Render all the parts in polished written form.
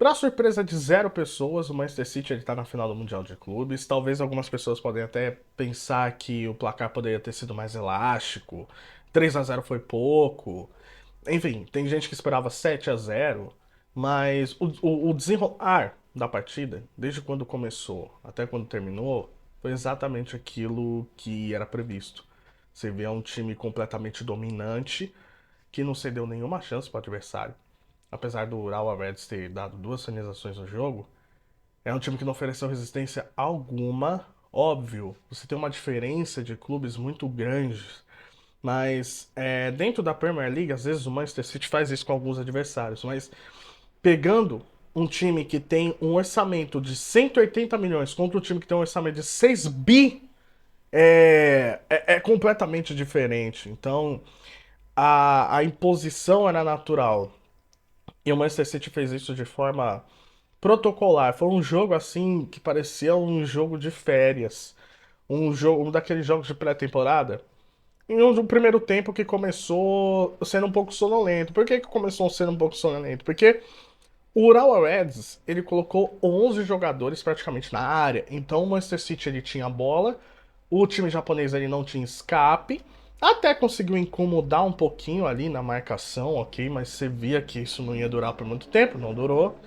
Para surpresa de zero pessoas, o Manchester City ele tá na final do Mundial de Clubes. Talvez algumas pessoas podem até pensar que o placar poderia ter sido mais elástico. 3-0 foi pouco. Enfim, tem gente que esperava 7-0, mas o desenrolar da partida, desde quando começou até quando terminou, foi exatamente aquilo que era previsto. Você vê um time completamente dominante, que não cedeu nenhuma chance para o adversário. Apesar do Urawa Reds ter dado duas finalizações no jogo, é um time que não ofereceu resistência alguma. Óbvio, você tem uma diferença de clubes muito grande, mas dentro da Premier League, às vezes o Manchester City faz isso com alguns adversários, mas pegando um time que tem um orçamento de 180 milhões contra um time que tem um orçamento de 6 bi, é completamente diferente. Então, a imposição era natural. E o Manchester City fez isso de forma protocolar. Foi um jogo assim que parecia um jogo de férias. Um daqueles jogos de pré-temporada. Em um primeiro tempo que começou sendo um pouco sonolento. Por que começou sendo um pouco sonolento? Porque o Urawa Reds, ele colocou 11 jogadores praticamente na área. Então o Manchester City ele tinha a bola, o time japonês ele não tinha escape, até conseguiu incomodar um pouquinho ali na marcação, ok, mas você via que isso não ia durar por muito tempo, não durou.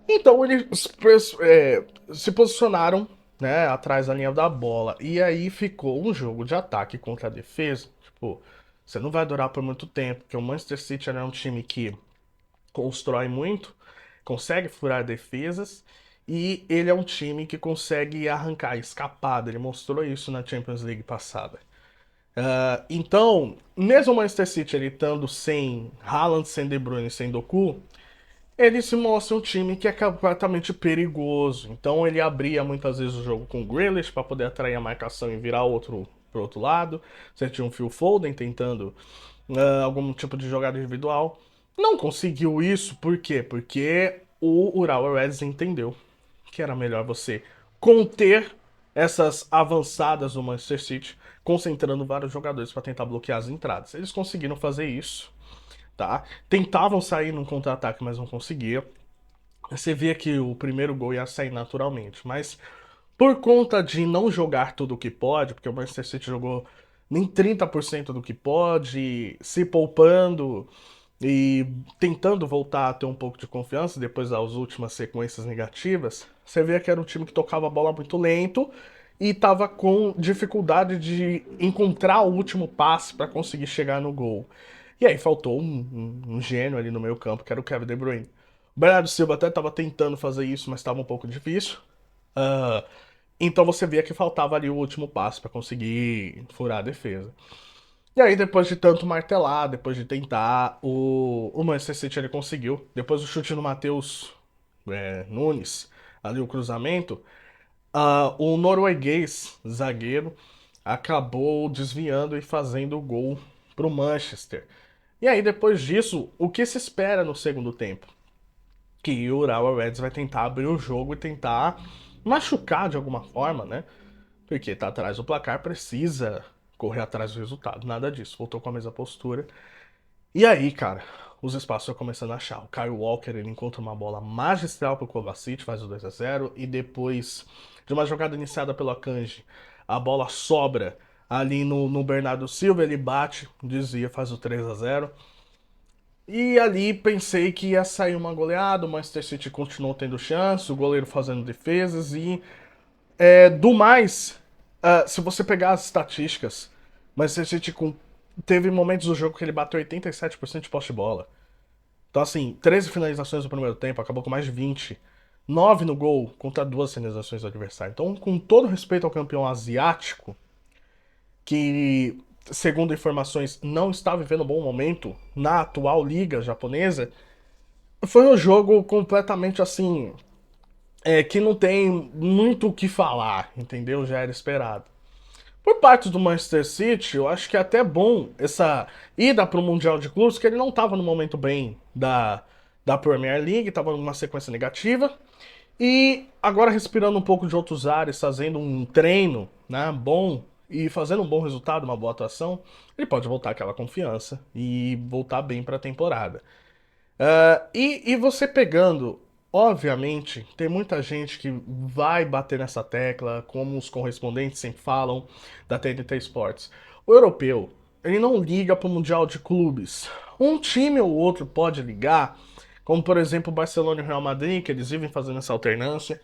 Então eles se posicionaram, né, atrás da linha da bola. E aí ficou um jogo de ataque contra a defesa. Tipo, você não vai durar por muito tempo, porque o Manchester City é um time que constrói muito, consegue furar defesas. E ele é um time que consegue arrancar escapada. Ele mostrou isso na Champions League passada. Então, mesmo o Manchester City ele estando sem Haaland, sem De Bruyne, sem Doku, ele se mostra um time que é completamente perigoso. Então ele abria muitas vezes o jogo com o Grealish para poder atrair a marcação e virar outro pro outro lado. Você tinha um Phil Foden tentando algum tipo de jogada individual. Não conseguiu isso, por quê? Porque o Urawa Reds entendeu que era melhor você conter essas avançadas do Manchester City, concentrando vários jogadores para tentar bloquear as entradas. Eles conseguiram fazer isso, tá? Tentavam sair num contra-ataque, mas não conseguiam. Você via que o primeiro gol ia sair naturalmente, mas por conta de não jogar tudo o que pode, porque o Manchester City jogou nem 30% do que pode, se poupando e tentando voltar a ter um pouco de confiança depois das últimas sequências negativas, você via que era um time que tocava a bola muito lento e estava com dificuldade de encontrar o último passe para conseguir chegar no gol. E aí faltou um gênio ali no meio campo, que era o Kevin De Bruyne. O Bernardo Silva até estava tentando fazer isso, mas estava um pouco difícil. Ah, então você via que faltava ali o último passo para conseguir furar a defesa. E aí, depois de tanto martelar, depois de tentar, o Manchester City ele conseguiu. Depois do chute no Matheus Nunes, ali o cruzamento, o norueguês zagueiro acabou desviando e fazendo o gol pro Manchester. E aí, depois disso, o que se espera no segundo tempo? Que o Urawa Reds vai tentar abrir o jogo e tentar machucar de alguma forma, né? Porque tá atrás do placar, precisa correr atrás do resultado. Nada disso. Voltou com a mesma postura. E aí, cara, os espaços estão começando a achar. O Kyle Walker ele encontra uma bola magistral pro Kovacic, faz o 2-0. E depois de uma jogada iniciada pelo Akanji, a bola sobra ali no Bernardo Silva. Ele bate, desvia, faz o 3-0. E ali pensei que ia sair uma goleada. O Manchester City continuou tendo chance, o goleiro fazendo defesas e do mais, se você pegar as estatísticas, mas a gente teve momentos do jogo que ele bateu 87% de posse de bola. Então, assim, 13 finalizações no primeiro tempo, acabou com mais de 20. 9 no gol contra duas finalizações do adversário. Então, com todo respeito ao campeão asiático, que, segundo informações, não está vivendo um bom momento na atual liga japonesa, foi um jogo completamente assim. Que não tem muito o que falar, entendeu? Já era esperado. Por parte do Manchester City, eu acho que é até bom essa ida para o Mundial de Clubes, que ele não estava no momento bem da Premier League, estava numa sequência negativa. E agora respirando um pouco de outros ares, fazendo um treino, né, bom e fazendo um bom resultado, uma boa atuação, ele pode voltar aquela confiança e voltar bem para a temporada. E você pegando, obviamente, tem muita gente que vai bater nessa tecla, como os correspondentes sempre falam, da TNT Sports. O europeu, ele não liga para o Mundial de Clubes. Um time ou outro pode ligar, como por exemplo o Barcelona e o Real Madrid, que eles vivem fazendo essa alternância.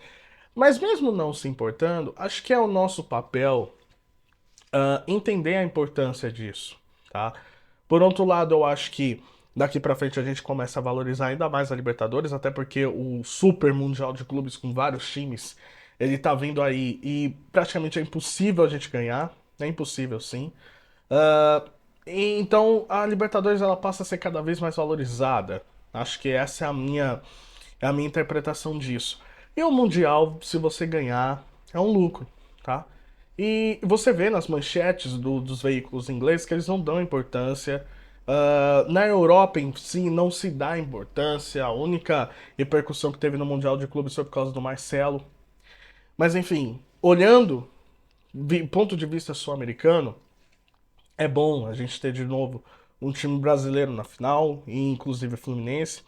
Mas mesmo não se importando, acho que é o nosso papel entender a importância disso, tá? Por outro lado, eu acho que daqui pra frente a gente começa a valorizar ainda mais a Libertadores, até porque o Super Mundial de Clubes com vários times, ele tá vindo aí e praticamente é impossível a gente ganhar, é impossível sim. Ah, então a Libertadores ela passa a ser cada vez mais valorizada. Acho que essa é a minha interpretação disso. E o Mundial, se você ganhar, é um lucro, tá? E você vê nas manchetes dos veículos ingleses que eles não dão importância. Na Europa em si não se dá importância. A única repercussão que teve no Mundial de Clubes foi por causa do Marcelo. Mas enfim, olhando ponto de vista sul-americano, é bom a gente ter de novo um time brasileiro na final, e inclusive Fluminense.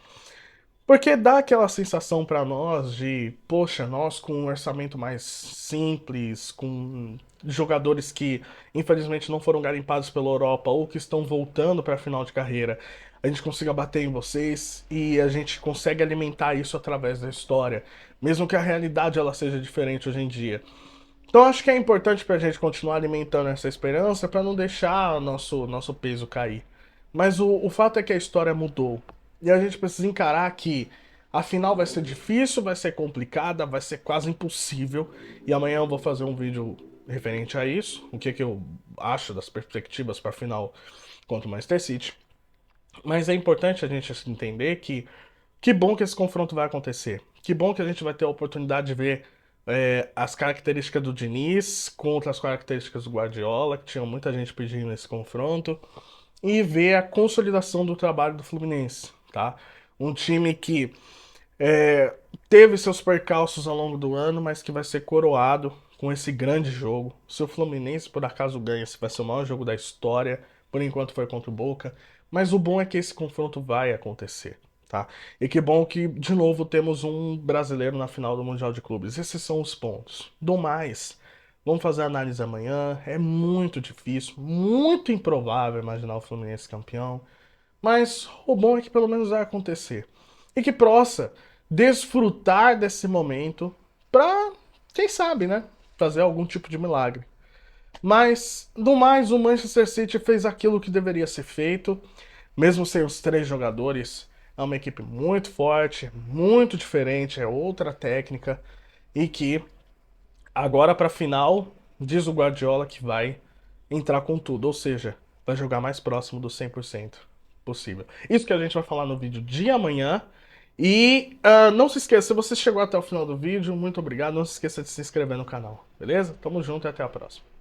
Porque dá aquela sensação pra nós de, poxa, nós com um orçamento mais simples, com jogadores que infelizmente não foram garimpados pela Europa ou que estão voltando para a final de carreira, a gente consiga bater em vocês e a gente consegue alimentar isso através da história, mesmo que a realidade ela seja diferente hoje em dia. Então acho que é importante pra gente continuar alimentando essa esperança para não deixar nosso peso cair. Mas o fato é que a história mudou. E a gente precisa encarar que a final vai ser difícil, vai ser complicada, vai ser quase impossível. E amanhã eu vou fazer um vídeo referente a isso, o que, que eu acho das perspectivas para a final contra o Manchester City. Mas é importante a gente entender que bom que esse confronto vai acontecer. Que bom que a gente vai ter a oportunidade de ver as características do Diniz contra as características do Guardiola, que tinha muita gente pedindo esse confronto, e ver a consolidação do trabalho do Fluminense, tá? Um time que é, teve seus percalços ao longo do ano, mas que vai ser coroado com esse grande jogo. Se o Fluminense por acaso ganha, esse vai ser o maior jogo da história. Por enquanto foi contra o Boca. Mas o bom é que esse confronto vai acontecer, tá? E que bom que, de novo, temos um brasileiro na final do Mundial de Clubes. Esses são os pontos. Do mais, vamos fazer a análise amanhã. É muito difícil, muito improvável imaginar o Fluminense campeão. Mas o bom é que pelo menos vai acontecer. E que possa desfrutar desse momento pra, quem sabe, né? Fazer algum tipo de milagre. Mas, do mais, o Manchester City fez aquilo que deveria ser feito, mesmo sem os três jogadores. É uma equipe muito forte, muito diferente, é outra técnica e que agora para a final, diz o Guardiola que vai entrar com tudo, ou seja, vai jogar mais próximo do 100% possível. Isso que a gente vai falar no vídeo de amanhã. E não se esqueça, se você chegou até o final do vídeo, muito obrigado. Não se esqueça de se inscrever no canal, beleza? Tamo junto e até a próxima.